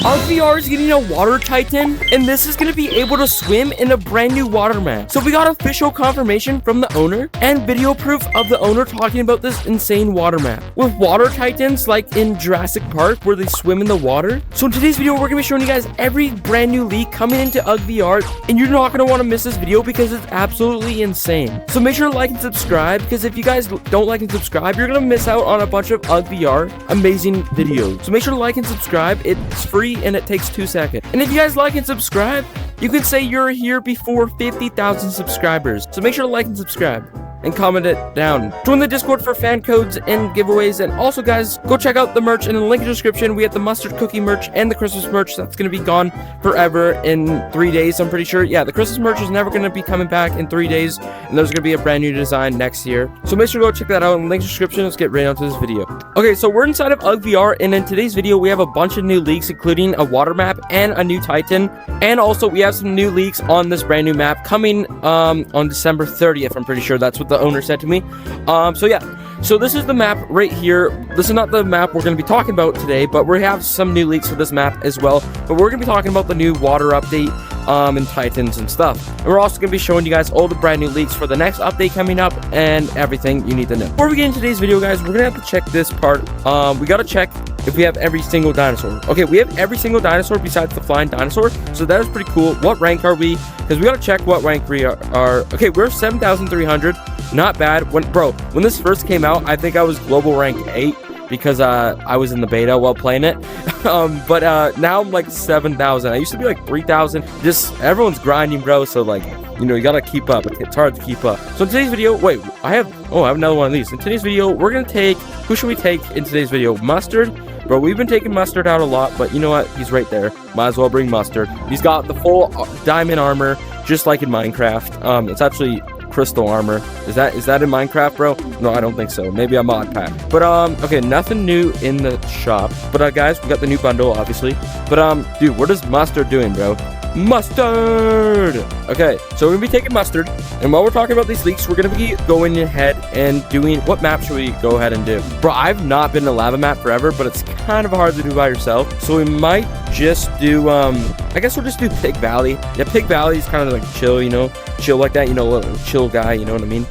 VR is getting a water titan, and this is going to be able to swim in a brand new water map. So we got official confirmation from the owner and video proof of the owner talking about this insane water map with water titans like in Jurassic Park where they swim in the water. So in today's video, we're going to be showing you guys every brand new leak coming into VR, and you're not going to want to miss this video because it's absolutely insane. So make sure to like and subscribe, because if you guys don't like and subscribe, you're going to miss out on a bunch of VR amazing videos. So make sure to like and subscribe. It's free and it takes 2 seconds. And if you guys like and subscribe, you can say you're here before 50,000 subscribers. So make sure to like and subscribe and comment it down. Join the Discord for fan codes and giveaways. And also, guys, go check out the merch in the link in the description. We have the mustard cookie merch and the Christmas merch that's going to be gone forever in 3 days, I'm pretty sure. Yeah, the Christmas merch is never going to be coming back in 3 days, and there's going to be a brand new design next year. So make sure to go check that out in the link in the description. Let's get right onto this video. Okay, so we're inside of VR, and in today's video, we have a bunch of new leaks, including a water map and a new Titan. And also, we have some new leaks on this brand new map coming on December 30th. I'm pretty sure that's what the owner said to me. So yeah, so this is the map right here. This is not the map we're going to be talking about today, but we have some new leaks for this map as well. But we're going to be talking about the new water update and Titans and stuff. And we're also going to be showing you guys all the brand new leaks for the next update coming up and everything you need to know. Before we get into today's video, guys, we're going to have to check this part. We got to check if we have every single dinosaur. Okay, we have every single dinosaur besides the flying dinosaur, so that is pretty cool. What rank are we? Because we got to check what rank we are. Okay, we're 7,300. Not bad. When this first came out, I think I was global rank 8 because I was in the beta while playing it. But now I'm like 7,000. I used to be like 3,000. Just everyone's grinding, bro. So like, you know, you gotta keep up. It's hard to keep up. So in today's video, wait, I have another one of these. In today's video, we're gonna take, who should we take in today's video? Mustard. Bro, we've been taking Mustard out a lot, but you know what? He's right there. Might as well bring Mustard. He's got the full diamond armor, just like in Minecraft. It's actually crystal armor. Is that in Minecraft, bro? No, I don't think so. Maybe a mod pack. But okay, nothing new in the shop. But guys, we got the new bundle, obviously. But dude, what is Mustard doing, bro? Mustard! Okay, so we're gonna be taking Mustard, and while we're talking about these leaks, we're gonna be going ahead and doing, what map should we go ahead and do? Bro, I've not been to lava map forever, but it's kind of hard to do by yourself, so we might just do, I guess we'll just do Pig Valley. Yeah, Pig Valley is kind of like chill, you know, chill like that, you know, a chill guy, you know what I mean?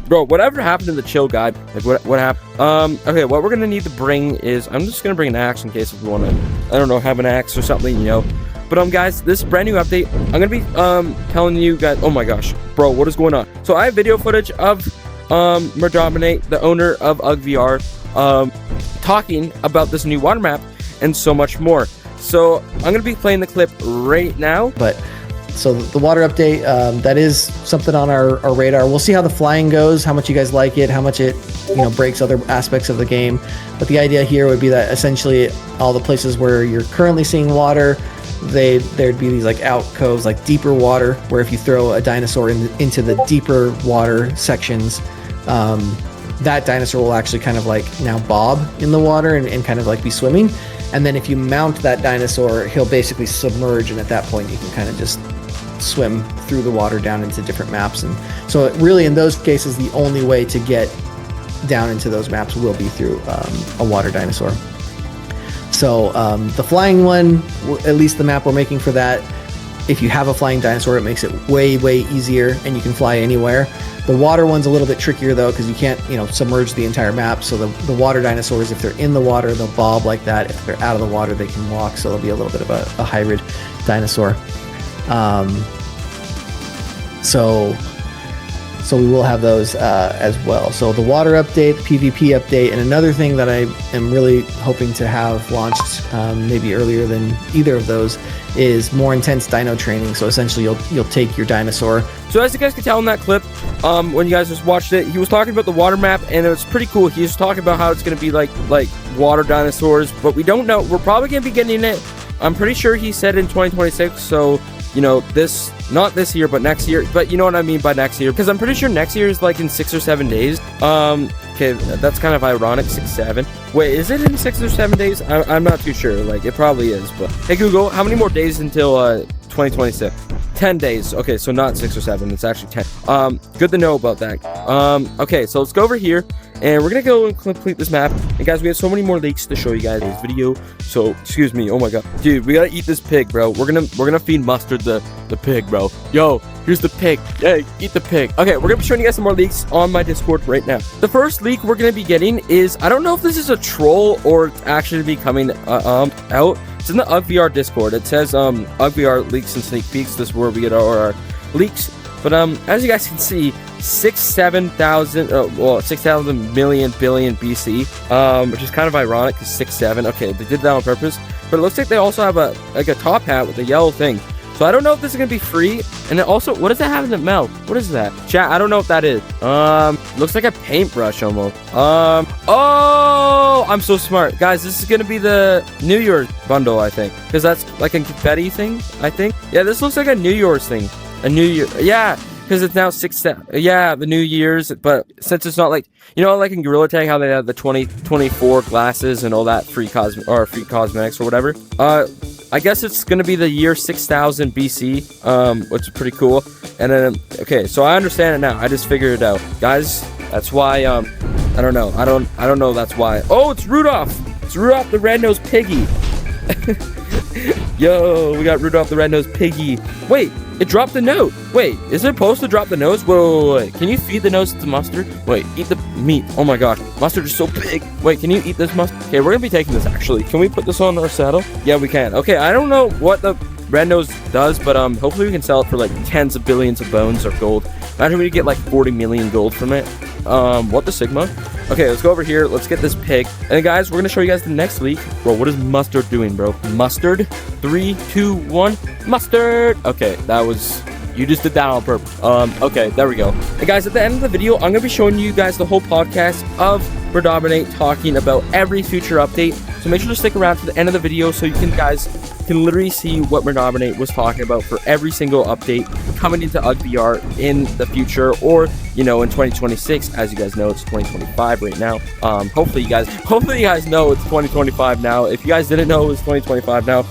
Bro, whatever happened to the chill guy? Like, what happened? Okay, what we're gonna need to bring is, I'm just gonna bring an axe in case we wanna, I don't know, have an axe or something, you know. But guys, this brand new update, I'm gonna be telling you guys. Oh my gosh, bro, what is going on? So I have video footage of Merdominate, the owner of VR, talking about this new water map and so much more. So I'm gonna be playing the clip right now. But so the water update, that is something on our radar. We'll see how the flying goes, how much you guys like it, how much it, you know, breaks other aspects of the game. But the idea here would be that essentially all the places where you're currently seeing water, there'd be these like alcoves, like deeper water, where if you throw a dinosaur into the deeper water sections, that dinosaur will actually kind of like now bob in the water and kind of like be swimming. And then if you mount that dinosaur, he'll basically submerge, and at that point you can kind of just swim through the water down into different maps. And so really in those cases, the only way to get down into those maps will be through a water dinosaur. So the flying one, at least the map we're making for that, if you have a flying dinosaur, it makes it way easier, and you can fly anywhere. The water one's a little bit trickier though, because you can't, you know, submerge the entire map. So the water dinosaurs, if they're in the water, they'll bob like that. If they're out of the water, they can walk. So it'll be a little bit of a hybrid dinosaur. So we will have those as well. So the water update, the PvP update, and another thing that I am really hoping to have launched maybe earlier than either of those is more intense dino training. So essentially you'll take your dinosaur. So as you guys can tell in that clip, when you guys just watched it, he was talking about the water map, and it was pretty cool. He was talking about how it's going to be like water dinosaurs, but we don't know. We're probably going to be getting it, I'm pretty sure he said in 2026, so you know, not this year, but next year. But you know what I mean by next year, because I'm pretty sure next year is like in 6 or 7 days. Okay, that's kind of ironic, 6, 7. Wait, is it in 6 or 7 days? I'm not too sure. Like, it probably is. But hey, Google, how many more days until 2026? 10 days. Okay, so not 6 or 7. It's actually 10. Good to know about that. Okay, so let's go over here. and we're gonna go and complete this map. And guys, we have so many more leaks to show you guys in this video. So excuse me. Oh my god, dude, we gotta eat this pig, bro. We're gonna feed Mustard the pig, bro. Yo, here's the pig. Hey, eat the pig. Okay, we're gonna be showing you guys some more leaks on my Discord right now. The first leak we're gonna be getting is, I don't know if this is a troll or it's actually be coming out. It's in the UGVR Discord. It says UGVR leaks and sneak peeks. This is where we get our leaks. But as you guys can see, 6,000 million billion BC, which is kind of ironic because 6,7. Okay, they did that on purpose. But it looks like they also have a top hat with a yellow thing. So I don't know if this is gonna be free. And then also, what does that have in the mouth? What is that? Chat, I don't know what that is. Looks like a paintbrush almost. Oh, I'm so smart. Guys, this is gonna be the New Year's bundle, I think. Because that's like a confetti thing, I think. Yeah, this looks like a New Year's thing. A New Year, yeah, because it's now 6,000. Yeah, the New Year's, but since it's not like, you know, like in Gorilla Tag, how they have the 2024 glasses and all that free cosmetics or whatever. I guess it's gonna be the year 6,000 BC, which is pretty cool. And then, okay, so I understand it now. I just figured it out, guys. That's why. I don't know. I don't know. That's why. Oh, it's Rudolph. It's Rudolph the Red-Nosed Piggy. Yo, we got Rudolph the Red-Nosed Piggy. Wait, it dropped the note. Wait, is it supposed to drop the nose? Wait. Can you feed the nose to Mustard? Wait, eat the meat. Oh my gosh, Mustard is so big. Wait, can you eat this Mustard? Okay, we're gonna be taking this actually. Can we put this on our saddle? Yeah, we can. Okay, I don't know what the red nose does, but hopefully we can sell it for like tens of billions of bones or gold. Imagine we get like 40 million gold from it. What the Sigma? Okay, let's go over here. Let's get this pig. And then, guys, we're gonna show you guys the next leak. Bro, what is Mustard doing, bro? Mustard. 3, 2, 1. Mustard. Okay, that was. You just did that on purpose. Okay, there we go. And guys, at the end of the video, I'm gonna be showing you guys the whole podcast of Predominate talking about every future update. So make sure to stick around to the end of the video so you guys can literally see what Predominate was talking about for every single update coming into UGVR in the future, or you know, in 2026. As you guys know, it's 2025 right now. Hopefully you guys know it's 2025 now. If you guys didn't know it was 2025 now,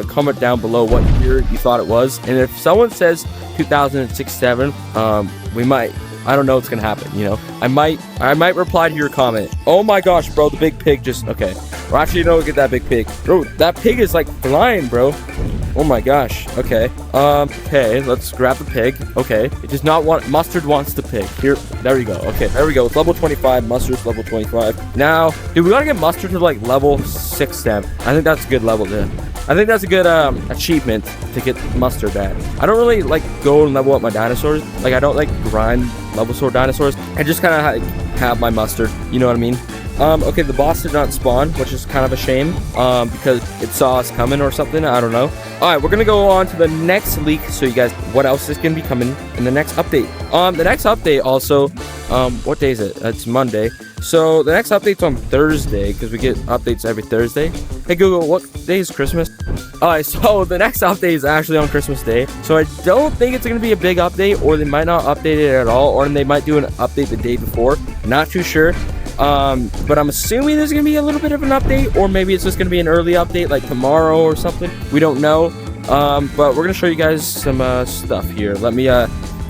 comment down below what year you thought it was. And if someone says 2006-7, we might, I don't know what's gonna happen, you know. I might reply to your comment. Oh my gosh, bro, the big pig just, okay. Or actually, no, get that big pig. Bro, that pig is like flying, bro. Oh my gosh. Okay. Okay, let's grab the pig. Okay. It does not want, Mustard wants the pig. Here, there we go. Okay, there we go. It's level 25. Mustard's level 25. Now, dude, we gotta get Mustard to like level 6-7. I think that's a good level, dude. I think that's a good achievement to get Mustard at. I don't really like go and level up my dinosaurs. Like, I don't like grind level sword dinosaurs. I just kind of have my Mustard. You know what I mean? Okay, the boss did not spawn, which is kind of a shame, because it saw us coming or something. I don't know. All right, we're gonna go on to the next leak. So you guys, what else is gonna be coming in the next update? The next update also, what day is it? It's Monday. So the next update's on Thursday, because we get updates every Thursday. Hey Google, what day is Christmas? Alright, so the next update is actually on Christmas Day. So I don't think it's going to be a big update, or they might not update it at all, or they might do an update the day before. Not too sure. But I'm assuming there's going to be a little bit of an update, or maybe it's just going to be an early update like tomorrow or something. We don't know. But we're going to show you guys some stuff here. Let me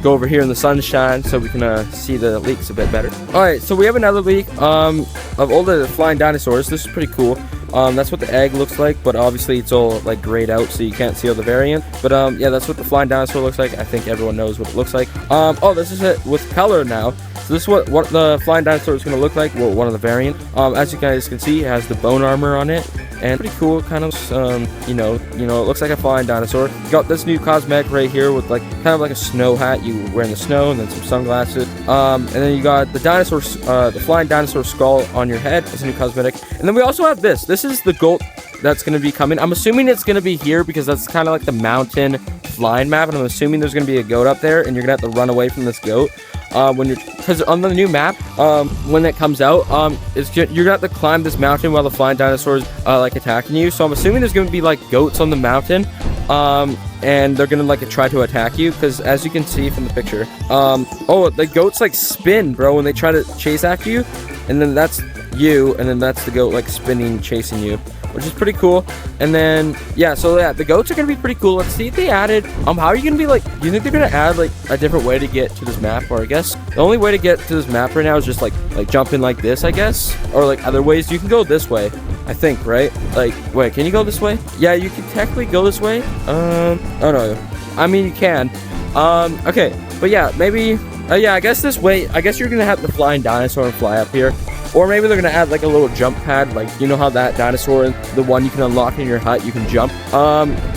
go over here in the sunshine so we can see the leaks a bit better. Alright, so we have another leak of all the flying dinosaurs. This is pretty cool. That's what the egg looks like, but obviously it's all like grayed out, so you can't see all the variant. But yeah, that's what the flying dinosaur looks like. I think everyone knows what it looks like. Oh, this is it with color now. So this is what the flying dinosaur is going to look like. Well, one of the variant. As you guys can see, it has the bone armor on it, and pretty cool. Kind of, you know, it looks like a flying dinosaur. You got this new cosmetic right here with like kind of like a snow hat you wear in the snow, and then some sunglasses. And then you got the dinosaur, the flying dinosaur skull on your head. It's a new cosmetic. And then we also have this. This is the goat that's going to be coming. I'm assuming it's going to be here because that's kind of like the mountain flying map, and I'm assuming there's going to be a goat up there, and you're going to have to run away from this goat. Because on the new map, when it comes out, you're gonna have to climb this mountain while the flying dinosaurs like attacking you. So I'm assuming there's gonna be like goats on the mountain, and they're gonna like try to attack you. Because as you can see from the picture, oh, the goats like spin, bro, when they try to chase after you, and then that's you, and then that's the goat like spinning, chasing you, which which is pretty cool. And then yeah, so yeah, the goats are gonna be pretty cool. Let's see if they added how are you gonna be like, do you think they're gonna add like a different way to get to this map? Or I guess the only way to get to this map right now is just like jump in like this, I guess, or like other ways. You can go this way, I think, right? Like, wait, can you go this way? Yeah, you can technically go this way. Oh no, I mean you can. Okay, but yeah, maybe yeah, I guess this way, I guess you're gonna have the flying dinosaur and fly up here. Or maybe they're gonna add like a little jump pad, like you know how that dinosaur, the one you can unlock in your hut, you can jump.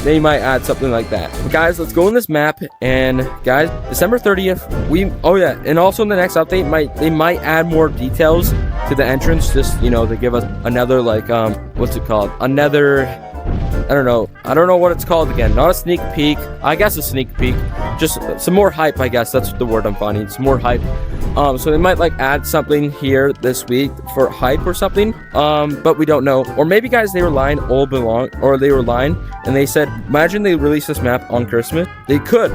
They might add something like that. But guys, let's go in this map. And guys, December 30th, oh yeah, and also in the next update, they might add more details to the entrance, just you know, to give us another like what's it called? Another, I don't know what it's called again. Not a sneak peek. I guess a sneak peek. Just some more hype, I guess. That's the word I'm finding. Some more hype. So they might like add something here this week for hype or something. But we don't know. Or maybe guys, they were lying and they said, imagine they release this map on Christmas. They could.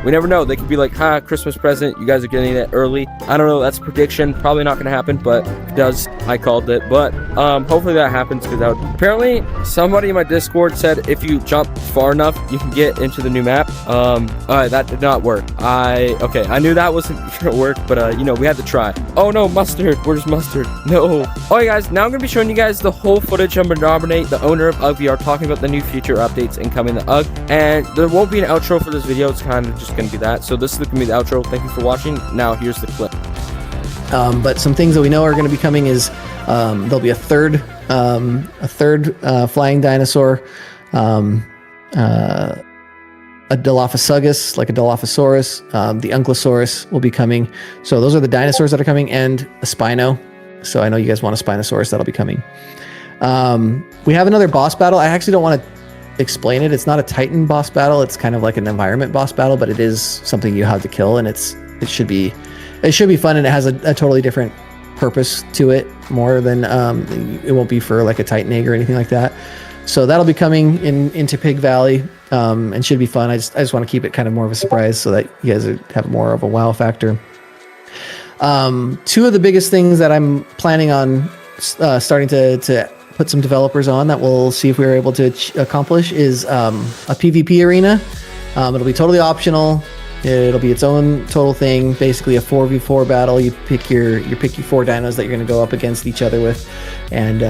We never know. They could be like, Christmas present. You guys are getting it early. I don't know. That's a prediction. Probably not going to happen, but it does. I called it. But hopefully that happens because apparently somebody in my Discord said if you jump far enough, you can get into the new map. That did not work. I knew that wasn't gonna work, but you know, we had to try. Oh no, mustard. Where's mustard? No. Alright guys, now I'm gonna be showing you guys the whole footage of Dominate, the owner of UGG VR, talking about the new feature updates incoming to UGG. And there won't be an outro for this video. It's kind of just gonna be that. So this is gonna be the outro. Thank you for watching. Now here's the clip. But some things that we know are going to be coming is there'll be a third flying dinosaur, a Dilophosaurus, like a Dilophosaurus. The Ankylosaurus will be coming. So those are the dinosaurs that are coming, and a Spino. So I know you guys want a Spinosaurus, that'll be coming. We have another boss battle. I actually don't want to explain it. It's not a Titan boss battle. It's kind of like an environment boss battle, but it is something you have to kill, and it should be fun, and it has a totally different purpose to it, more than it won't be for like a Titan egg or anything like that. So that'll be coming into Pig Valley, and should be fun. I just want to keep it kind of more of a surprise so that you guys have more of a wow factor. Two of the biggest things that I'm planning on starting to put some developers on that we'll see if we're able to accomplish is a PvP arena. It'll be totally optional. It'll be its own total thing, basically a 4v4 battle. You pick your 4 dinos that you're going to go up against each other with, and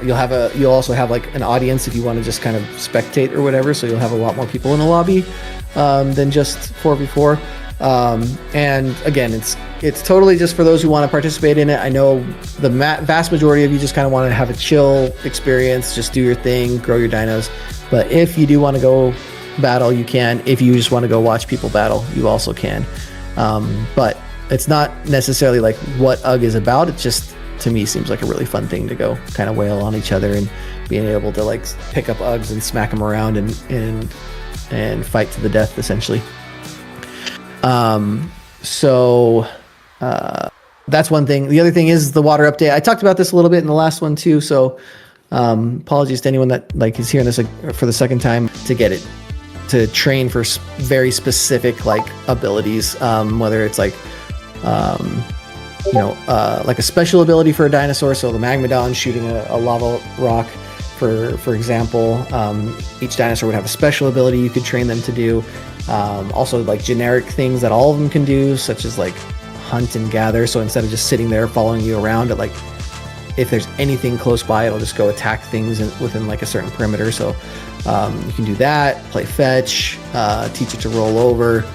you'll also have like an audience if you want to just kind of spectate or whatever. So you'll have a lot more people in the lobby than just 4v4. And again, it's totally just for those who want to participate in it. I know the vast majority of you just kind of want to have a chill experience, just do your thing, grow your dinos. But if you do want to go battle, you can. If you just want to go watch people battle, you also can. But it's not necessarily like what UGG is about. It just, to me, seems like a really fun thing to go kind of wail on each other and being able to like pick up UGGs and smack them around and fight to the death, essentially. So that's one thing. The other thing is the water update. I talked about this a little bit in the last one too. So apologies to anyone that like is hearing this for the second time, to get it to train for very specific like abilities, whether it's like like a special ability for a dinosaur. So the Magmadon shooting a lava rock, for example. Each dinosaur would have a special ability you could train them to do. Also like generic things that all of them can do, such as like hunt and gather. So instead of just sitting there following you around, it like, if there's anything close by, it'll just go attack things within like a certain perimeter. So you can do that, play fetch, teach it to roll over.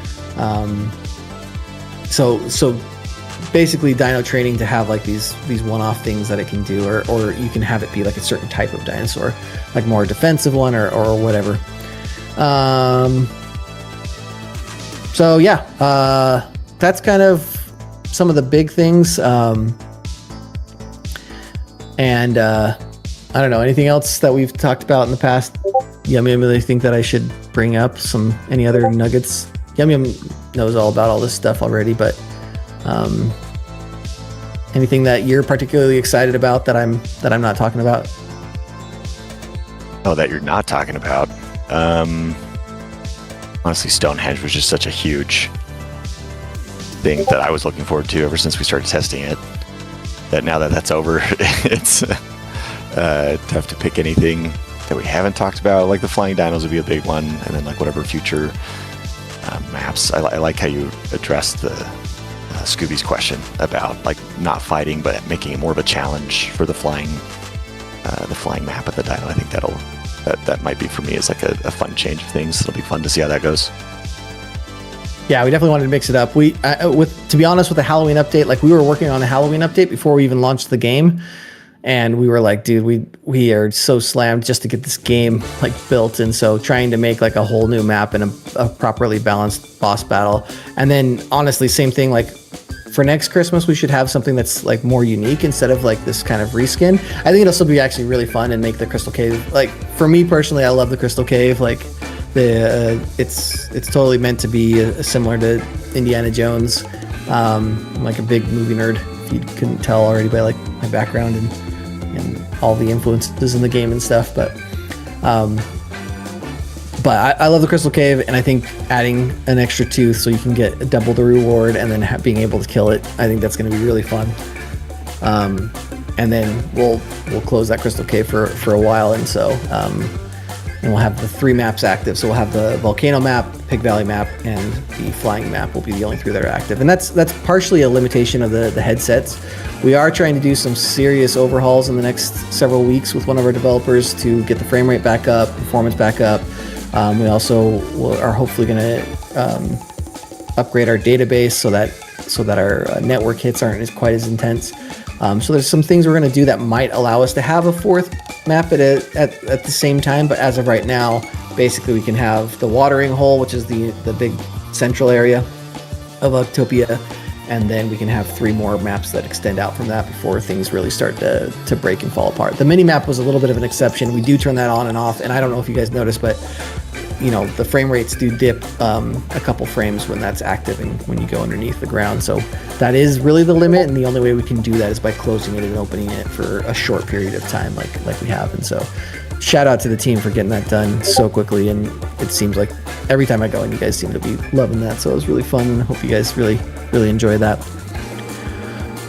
So basically dino training to have like these one-off things that it can do, or you can have it be like a certain type of dinosaur, like more defensive one or whatever. So yeah, that's kind of some of the big things. And I don't know, anything else that we've talked about in the past? Yum Yum really think that I should bring up any other nuggets? Yum Yum knows all about all this stuff already, but anything that you're particularly excited about that I'm not talking about? Oh, that you're not talking about? Honestly, Stonehenge was just such a huge thing that I was looking forward to ever since we started testing it. That now that that's over, it's tough to pick anything that we haven't talked about. Like the flying dinos would be a big one, and then like whatever future maps. I like how you addressed the Scooby's question about like not fighting, but making it more of a challenge for the flying map of the dino. I think that might be for me as like a fun change of things. It'll be fun to see how that goes. Yeah, we definitely wanted to mix it up. To be honest, with the Halloween update, like we were working on a Halloween update before we even launched the game, and we were like, dude, we are so slammed just to get this game like built, and so trying to make like a whole new map and a properly balanced boss battle, and then honestly, same thing like. For next Christmas, we should have something that's like more unique instead of like this kind of reskin. I think it'll still be actually really fun and make the Crystal Cave, like for me personally, I love the Crystal Cave. Like it's totally meant to be similar to Indiana Jones. I'm like a big movie nerd, if you couldn't tell already by like my background and all the influences in the game and stuff. But I love the Crystal Cave, and I think adding an extra tooth so you can get double the reward and then being able to kill it, I think that's going to be really fun. And then we'll close that Crystal Cave for a while, and so and we'll have the 3 maps active. So we'll have the Volcano map, Pig Valley map, and the Flying map will be the only 3 that are active. And that's partially a limitation of the headsets. We are trying to do some serious overhauls in the next several weeks with one of our developers to get the frame rate back up, performance back up. We also are hopefully going to upgrade our database so that our network hits aren't quite as intense. So there's some things we're going to do that might allow us to have a 4th map at the same time. But as of right now, basically we can have the watering hole, which is the big central area of Octopia, and then we can have 3 more maps that extend out from that before things really start to break and fall apart. The mini map was a little bit of an exception. We do turn that on and off, and I don't know if you guys noticed, but you know, the frame rates do dip a couple frames when that's active and when you go underneath the ground. So that is really the limit, and the only way we can do that is by closing it and opening it for a short period of time like we have. And so shout out to the team for getting that done so quickly, and it seems like every time I go in, you guys seem to be loving that. So it was really fun, and I hope you guys really enjoy that.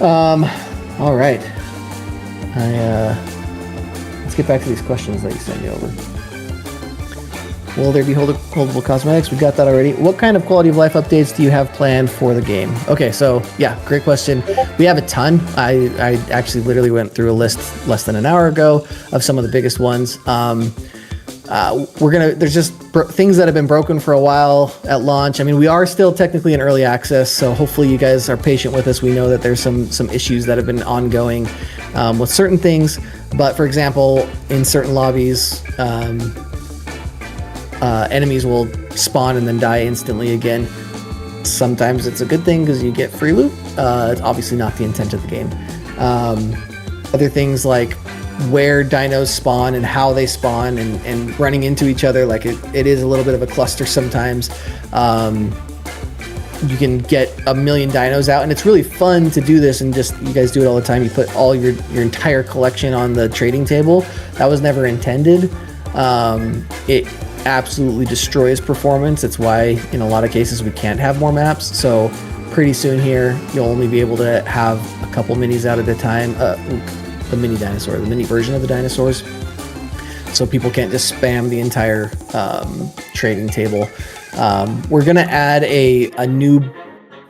All right. Let's get back to these questions that you sent me over. Will there be holdable cosmetics? We got that already. What kind of quality of life updates do you have planned for the game? Okay, so yeah, great question. We have a ton. I actually literally went through a list less than an hour ago of some of the biggest ones. There's just things that have been broken for a while at launch. I mean, we are still technically in early access, so hopefully you guys are patient with us. We know that there's some issues that have been ongoing with certain things, but for example, in certain lobbies, enemies will spawn and then die instantly again. Sometimes it's a good thing because you get free loot. It's obviously not the intent of the game. Other things like where dinos spawn and how they spawn and running into each other, like it is a little bit of a cluster sometimes. You can get a million dinos out, and it's really fun to do this, and just you guys do it all the time. You put all your entire collection on the trading table. That was never intended. It absolutely destroys performance. It's why in a lot of cases we can't have more maps. So pretty soon here you'll only be able to have a couple minis out at a time. The mini dinosaur, the mini version of the dinosaurs, so people can't just spam the entire trading table. We're gonna add a new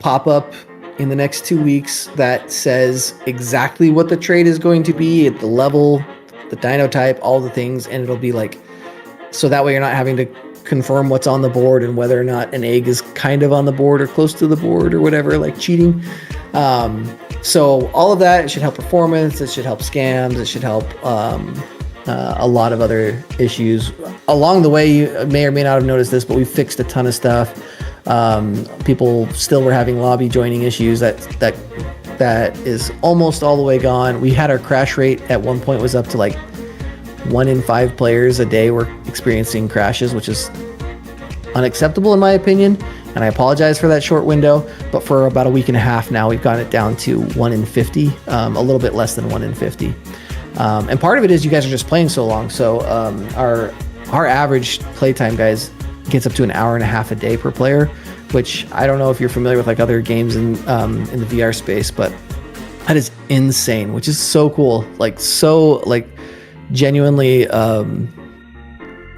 pop-up in the next 2 weeks that says exactly what the trade is going to be at the level, the dino type, all the things, and it'll be like, so that way you're not having to confirm what's on the board and whether or not an egg is kind of on the board or close to the board or whatever, like cheating. So all of that, it should help performance, it should help scams, it should help a lot of other issues. Along the way, you may or may not have noticed this, but we fixed a ton of stuff. People still were having lobby joining issues. That is almost all the way gone. We had our crash rate at one point was up to like 1 in 5 players a day were experiencing crashes, which is unacceptable in my opinion, and I apologize for that short window. But for about a week and a half now, we've gotten it down to 1 in 50, a little bit less than 1 in 50. And part of it is you guys are just playing so long. So our average playtime, guys, gets up to an hour and a half a day per player, which I don't know if you're familiar with like other games in the VR space, but that is insane, which is so cool. genuinely,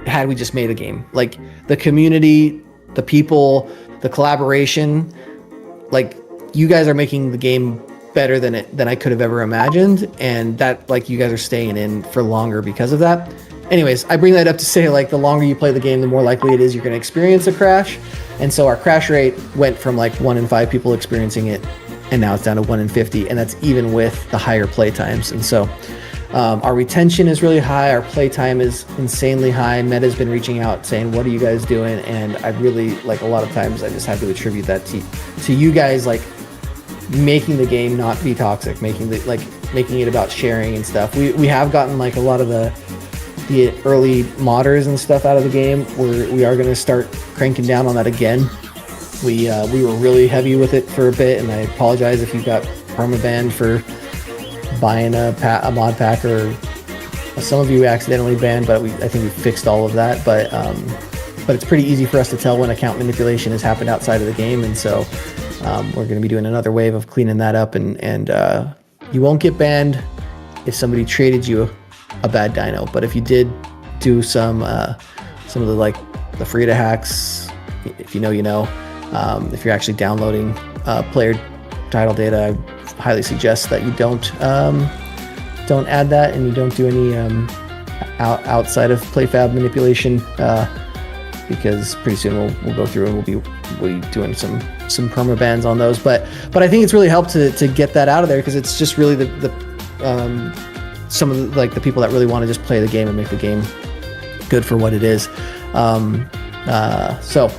had we just made a game, like the community, the people, the collaboration, like you guys are making the game better than I could have ever imagined, and that like you guys are staying in for longer because of that. Anyways, I bring that up to say like the longer you play the game, the more likely it is you're going to experience a crash. And so our crash rate went from like 1 in 5 people experiencing it, and now it's down to 1 in 50, and that's even with the higher play times. And so our retention is really high. Our play time is insanely high. Meta's been reaching out saying, what are you guys doing? And I really, like, a lot of times I just have to attribute that to you guys, like, making the game not be toxic, making it about sharing and stuff. We have gotten like a lot of the early modders and stuff out of the game. We are going to start cranking down on that again. We were really heavy with it for a bit, and I apologize if you got permabanned for buying a mod pack, or some of you accidentally banned, but I think we fixed all of that. But it's pretty easy for us to tell when account manipulation has happened outside of the game, and so we're going to be doing another wave of cleaning that up, and you won't get banned if somebody traded you a bad dino. But if you did do some of the Frida hacks, if you know, if you're actually downloading player title data, I highly suggest that you don't add that, and you don't do any outside of playfab manipulation, because pretty soon we'll go through and we'll be doing some perma bans on those. But I think it's really helped to get that out of there, because it's just really some of the people that really want to just play the game and make the game good for what it is. So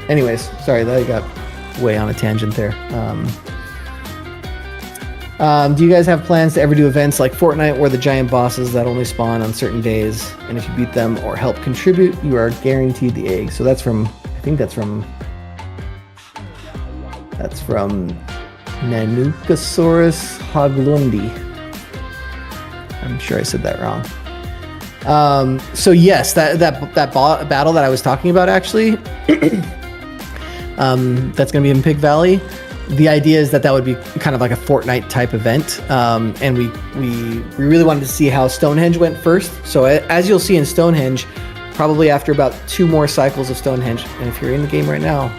anyways, sorry that I got way on a tangent there. Do you guys have plans to ever do events like Fortnite, where the giant bosses that only spawn on certain days, and if you beat them or help contribute, you are guaranteed the egg? So that's from Nanukasaurus Hoglundi. I'm sure I said that wrong. So yes, that battle that I was talking about, actually, that's going to be in Pig Valley. The idea is that would be kind of like a Fortnite type event, and we really wanted to see how Stonehenge went first. So as you'll see in Stonehenge, probably after about 2 more cycles of Stonehenge, and if you're in the game right now,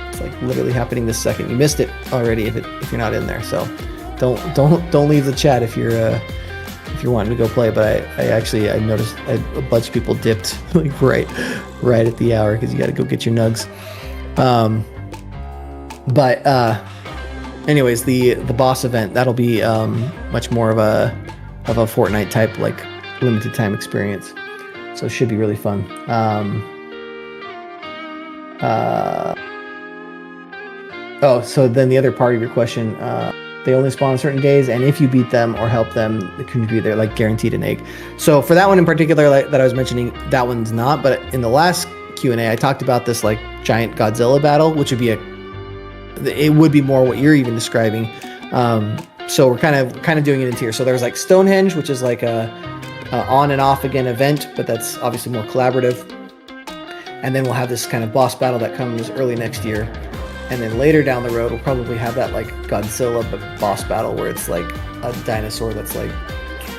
it's like literally happening this second. You missed it already if you're not in there. So don't leave the chat if you're wanting to go play. But I noticed a bunch of people dipped like right at the hour, because you got to go get your nugs. Anyways, the boss event, that'll be much more of a Fortnite type, like limited time experience. So it should be really fun. So then the other part of your question, they only spawn on certain days, and if you beat them or help them contribute, they're like guaranteed an egg. So for that one in particular, that I was mentioning, that one's not. But in the last Q&A, I talked about this like giant Godzilla battle, which would be it would be more what you're even describing. So we're kind of doing it in tiers. So there's like Stonehenge, which is like a on and off again event, but that's obviously more collaborative. And then we'll have this kind of boss battle that comes early next year. And then later down the road, we'll probably have that like Godzilla but boss battle, where it's like a dinosaur that's like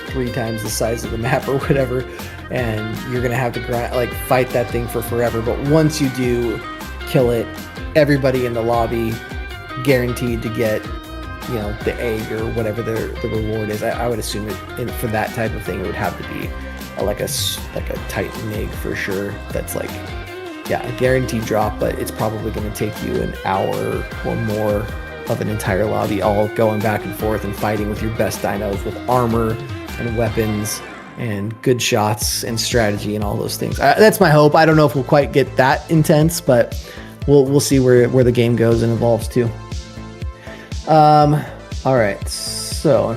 3 times the size of the map or whatever, and you're gonna have to fight that thing for forever. But once you do kill it, everybody in the lobby guaranteed to get, the egg or whatever the reward is. I would assume for that type of thing, it would have to be like a Titan egg for sure. That's like, a guaranteed drop, but it's probably going to take you an hour or more of an entire lobby, all going back and forth and fighting with your best dinos with armor and weapons and good shots and strategy and all those things. That's my hope. I don't know if we'll quite get that intense, but we'll see where the game goes and evolves too. All right. So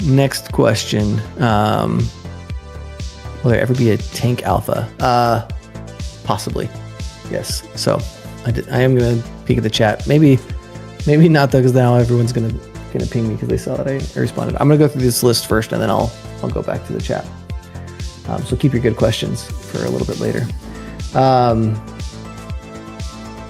next question. Will there ever be a tank alpha? Possibly. Yes. So I am going to peek at the chat. Maybe not though, because now everyone's going to ping me because they saw that I responded. I'm going to go through this list first, and then I'll go back to the chat. So keep your good questions for a little bit later.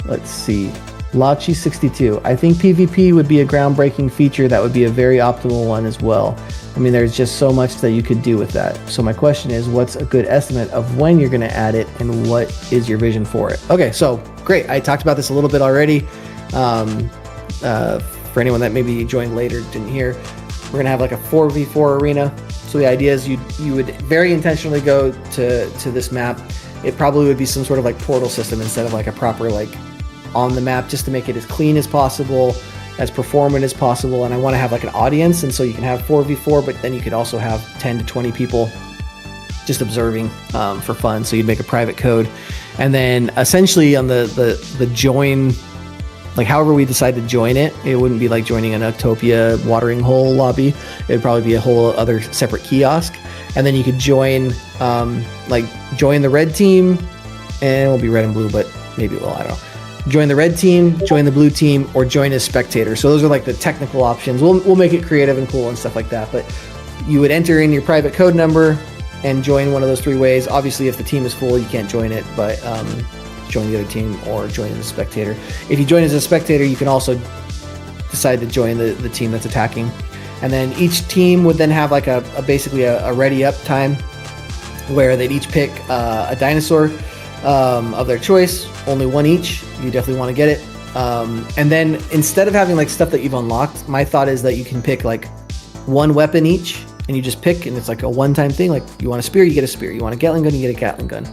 Let's see. Lachi62. I think PvP would be a groundbreaking feature that would be a very optimal one as well. I mean, there's just so much that you could do with that. So my question is, what's a good estimate of when you're going to add it, and what is your vision for it? Okay, so great. I talked about this a little bit already. For anyone that maybe joined later, didn't hear, we're going to have like a 4v4 arena. So the idea is you would very intentionally go to this map. It probably would be some sort of like portal system instead of like a proper like on the map, just to make it as clean as possible, as performant as possible. And I want to have like an audience, and so you can have 4v4, but then you could also have 10 to 20 people just observing for fun. So you'd make a private code, and then essentially on the join, like however we decide to join it, it wouldn't be like joining an Octopia watering hole lobby. It would probably be a whole other separate kiosk, and then you could join join the red team, and it won't be red and blue, but maybe it will, I don't know. Join the red team, join the blue team, or join as spectator. So those are like the technical options. We'll make it creative and cool and stuff like that. But you would enter in your private code number and join one of those three ways. Obviously, if the team is full, you can't join it, but join the other team or join as a spectator. If you join as a spectator, you can also decide to join the team that's attacking. And then each team would then have like basically a ready up time where they'd each pick a dinosaur of their choice, only one each. You definitely want to get it. And then instead of having like stuff that you've unlocked, my thought is that you can pick like one weapon each, and you just pick, and it's like a one-time thing. Like you want a spear, you get a spear. You want a Gatling gun, you get a Gatling gun.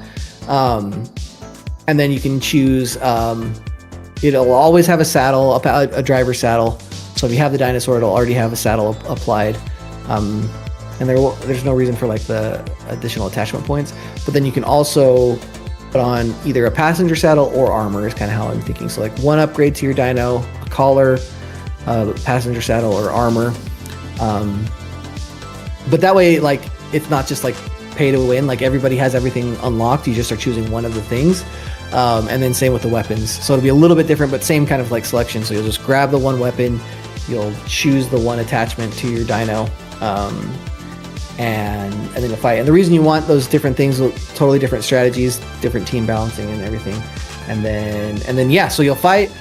And then you can choose, it'll always have a saddle, a driver saddle. So if you have the dinosaur, it'll already have a saddle applied. And there's no reason for like the additional attachment points. But then you can also put on either a passenger saddle or armor is kind of how I'm thinking. So like one upgrade to your dino, a collar, passenger saddle, or armor. But that way, like, it's not just like pay to win. Like everybody has everything unlocked. You just are choosing one of the things. And then same with the weapons. So it'll be a little bit different, but same kind of like selection. So you'll just grab the one weapon, you'll choose the one attachment to your dino, and then you'll fight. And the reason you want those different things, totally different strategies, different team balancing and everything. And then yeah, so you'll fight.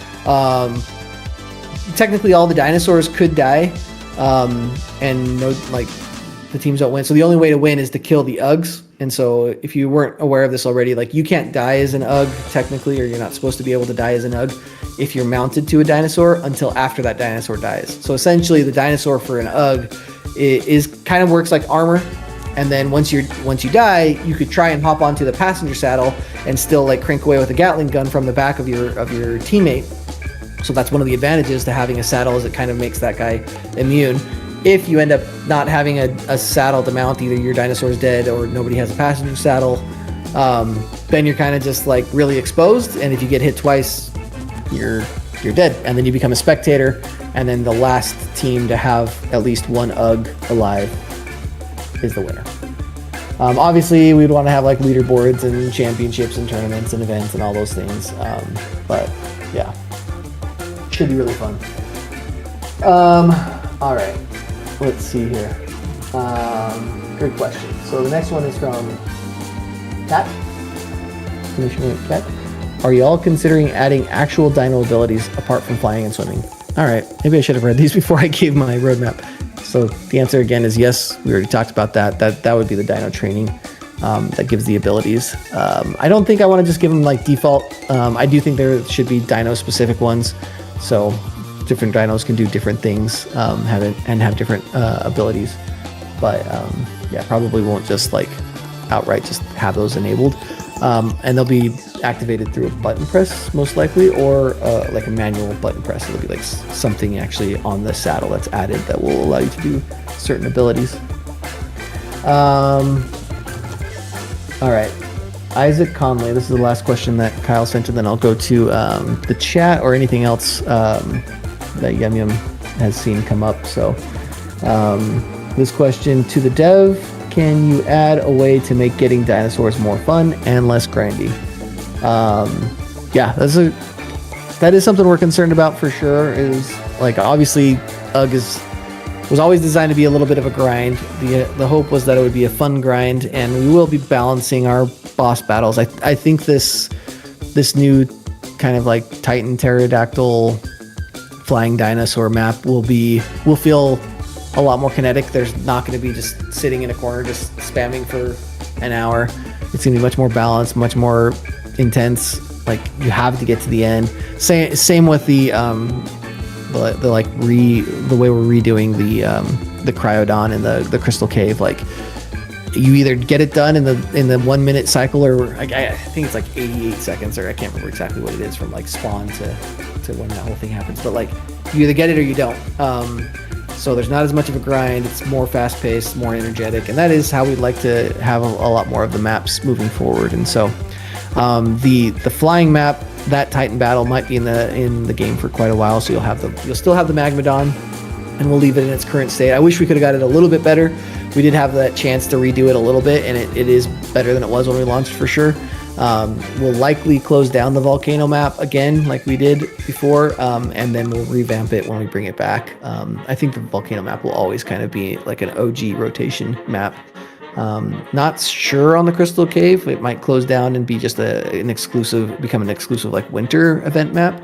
Technically all the dinosaurs could die, and no, like, the teams don't win. So the only way to win is to kill the Uggs. And so if you weren't aware of this already, like you can't die as an Ugg technically, or you're not supposed to be able to die as an Ugg if you're mounted to a dinosaur until after that dinosaur dies. So essentially the dinosaur for an Ugg is kind of works like armor. And then once you die, you could try and hop onto the passenger saddle and still like crank away with a Gatling gun from the back of your teammate. So that's one of the advantages to having a saddle, is it kind of makes that guy immune. If you end up not having a saddle to mount, either your dinosaur's dead or nobody has a passenger saddle, then you're kind of just like really exposed. And if you get hit twice, you're dead. And then you become a spectator. And then the last team to have at least one Ugg alive is the winner. Obviously, we'd want to have like leaderboards and championships and tournaments and events and all those things. But yeah, should be really fun. All right. Let's see here. Good question. So the next one is from Cat. Commissioner Cat. Are y'all considering adding actual dino abilities apart from flying and swimming? All right. Maybe I should have read these before I gave my roadmap. So the answer again is yes. We already talked about that. That would be the dino training that gives the abilities. I don't think I want to just give them like default. I do think there should be dino specific ones. So different dinos can do different things, have different abilities, but yeah, probably won't just like outright just have those enabled, and they'll be activated through a button press most likely, or like a manual button press. It'll be like something actually on the saddle that's added that will allow you to do certain abilities. All right, Isaac Conley, this is the last question that Kyle sent, and then I'll go to the chat or anything else that Yum Yum has seen come up. So this question to the dev: can you add a way to make getting dinosaurs more fun and less grindy? Yeah, that is something we're concerned about for sure. Is like, obviously UG was always designed to be a little bit of a grind. The hope was that it would be a fun grind, and we will be balancing our boss battles. I think this new kind of like Titan pterodactyl flying dinosaur map will feel a lot more kinetic. There's not going to be just sitting in a corner just spamming for an hour. It's going to be much more balanced, much more intense. Like, you have to get to the end. Same with the way we're redoing the Cryodon and the Crystal Cave. Like, you either get it done in the 1 minute cycle, or I think it's like 88 seconds, or I can't remember exactly what it is from like spawn to when that whole thing happens. But like, you either get it or you don't. So there's not as much of a grind. It's more fast paced, more energetic, and that is how we'd like to have a lot more of the maps moving forward. And so the flying map, that Titan battle, might be in the game for quite a while. So you'll still have the Magmadon, and we'll leave it in its current state. I wish we could have got it a little bit better. We did have that chance to redo it a little bit, and it is better than it was when we launched, for sure. We'll likely close down the volcano map again, like we did before, and then we'll revamp it when we bring it back. I think the volcano map will always kind of be like an OG rotation map. Not sure on the Crystal Cave. It might close down and be just become an exclusive like winter event map.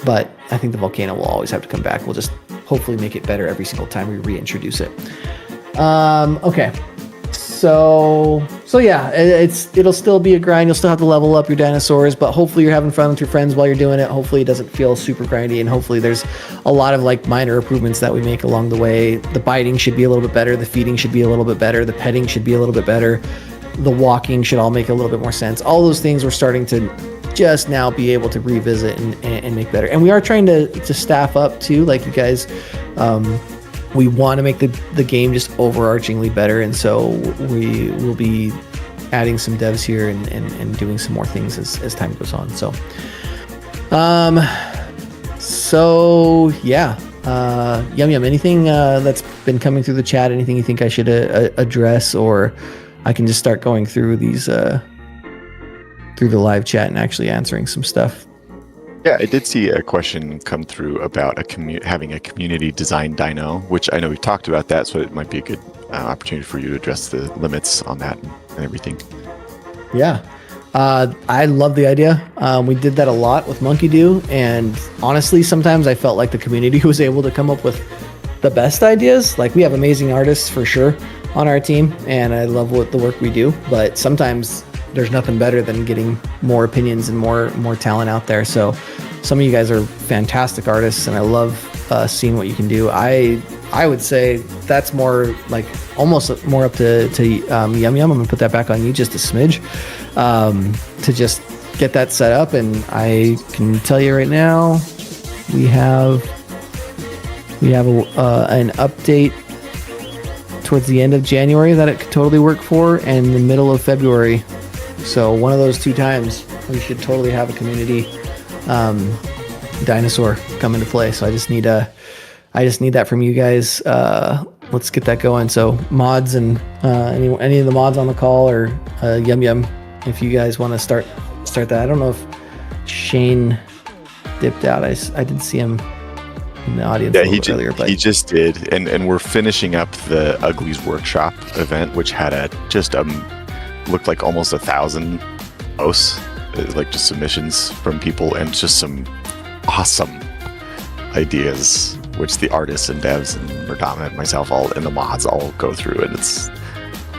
But I think the volcano will always have to come back. We'll just hopefully make it better every single time we reintroduce it. Okay. So yeah, it'll still be a grind. You'll still have to level up your dinosaurs, but hopefully you're having fun with your friends while you're doing it. Hopefully it doesn't feel super grindy, and hopefully there's a lot of like minor improvements that we make along the way. The biting should be a little bit better. The feeding should be a little bit better. The petting should be a little bit better. The walking should all make a little bit more sense. All those things we're starting to just now be able to revisit and make better. And we are trying to staff up too, like you guys. We want to make the game just overarchingly better, and so we will be adding some devs here and doing some more things as time goes on. So yeah, Yum, anything that's been coming through the chat, anything you think I should address, or I can just start going through these through the live chat and actually answering some stuff? Yeah, I did see a question come through about having a community design dino, which I know we've talked about that, so it might be a good opportunity for you to address the limits on that and everything. Yeah, I love the idea. We did that a lot with Monkey Do, and honestly, sometimes I felt like the community was able to come up with the best ideas. Like, we have amazing artists for sure on our team, and I love the work we do, but sometimes there's nothing better than getting more opinions and more talent out there. So some of you guys are fantastic artists, and I love seeing what you can do. I would say that's more like almost more up to Yum. I'm gonna put that back on you just a smidge to just get that set up. And I can tell you right now, we have an update towards the end of January that it could totally work for, and the middle of February. So one of those two times, we should totally have a community dinosaur come into play. So I just need that from you guys. Let's get that going. So mods and any of the mods on the call, or Yum, if you guys want to start that. I don't know if Shane dipped out. I did see him in the audience earlier, but he just did, and we're finishing up the Uglies Workshop event, which had looked like almost 1,000 posts, like just submissions from people, and just some awesome ideas, which the artists and devs and Murdana and myself and the mods all go through. And it's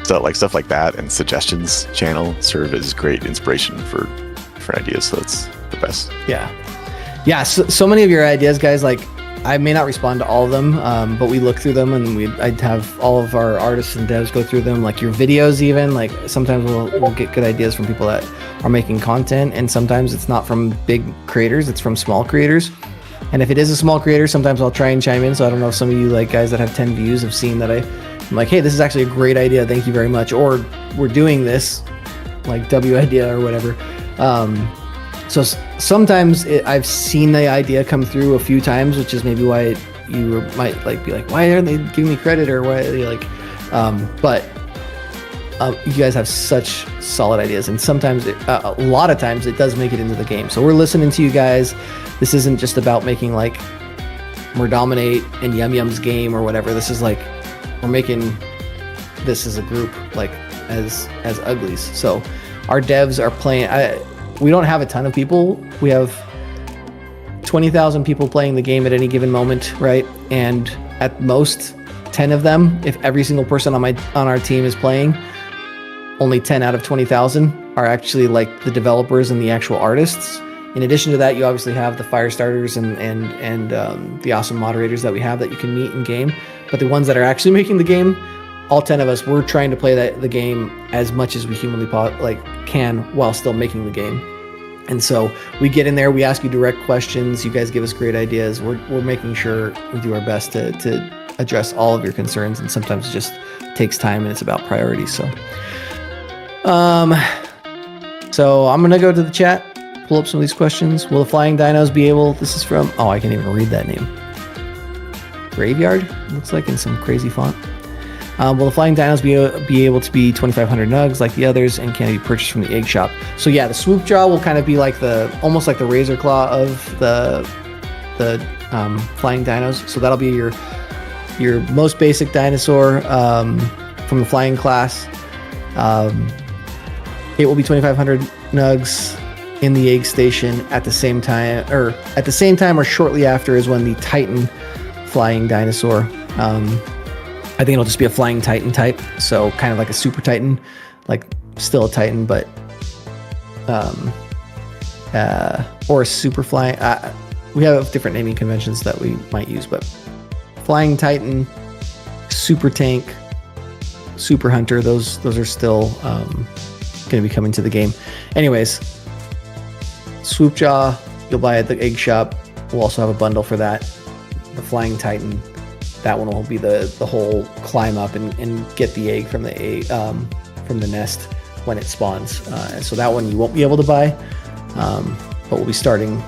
so like stuff like that and suggestions channel serve as great inspiration for different ideas. So it's the best. Yeah. So many of your ideas, guys, like, I may not respond to all of them, but we look through them, and I'd have all of our artists and devs go through them. Like your videos, even, like sometimes we'll get good ideas from people that are making content, and sometimes it's not from big creators, it's from small creators. And if it is a small creator, sometimes I'll try and chime in. So I don't know if some of you like guys that have 10 views have seen that I'm like, hey, this is actually a great idea, thank you very much, or we're doing this, like W idea or whatever. So sometimes I've seen the idea come through a few times, which is maybe why you might be like, why aren't they giving me credit, or why are they like, but you guys have such solid ideas, and sometimes a lot of times it does make it into the game. So we're listening to you guys. This isn't just about making like Dominate and Yum's game or whatever. This is like, we're making this as a group, like as Uglies. So our devs are playing. We don't have a ton of people. We have 20,000 people playing the game at any given moment, right? And at most 10 of them, if every single person on our team is playing, only 10 out of 20,000 are actually like the developers and the actual artists. In addition to that, you obviously have the fire starters and the awesome moderators that we have that you can meet in game. But the ones that are actually making the game, all 10 of us, we're trying to play the game as much as we humanly can while still making the game. And so we get in there, we ask you direct questions, you guys give us great ideas. We're making sure we do our best to address all of your concerns, and sometimes it just takes time and it's about priorities. So I'm gonna go to the chat, pull up some of these questions. Will the flying dinos be able, this is from, oh, I can't even read that name. Graveyard, looks like in some crazy font. Will the flying dinos be able to be 2,500 nugs like the others, and can it be purchased from the egg shop? So yeah, the swoop jaw will kind of be like almost like the razor claw of the flying dinos. So that'll be your most basic dinosaur from the flying class. It will be 2,500 nugs in the egg station at the same time or shortly after is when the Titan flying dinosaur. I think it'll just be a flying Titan type, so kind of like a super Titan, like still a Titan, but or a super flying. We have different naming conventions that we might use, but flying Titan, super tank, super hunter. Those are still going to be coming to the game. Anyways, swoop jaw you'll buy at the egg shop. We'll also have a bundle for that. The flying Titan. That one will be the whole climb up and get the egg from the nest when it spawns. So that one you won't be able to buy, but we'll be starting,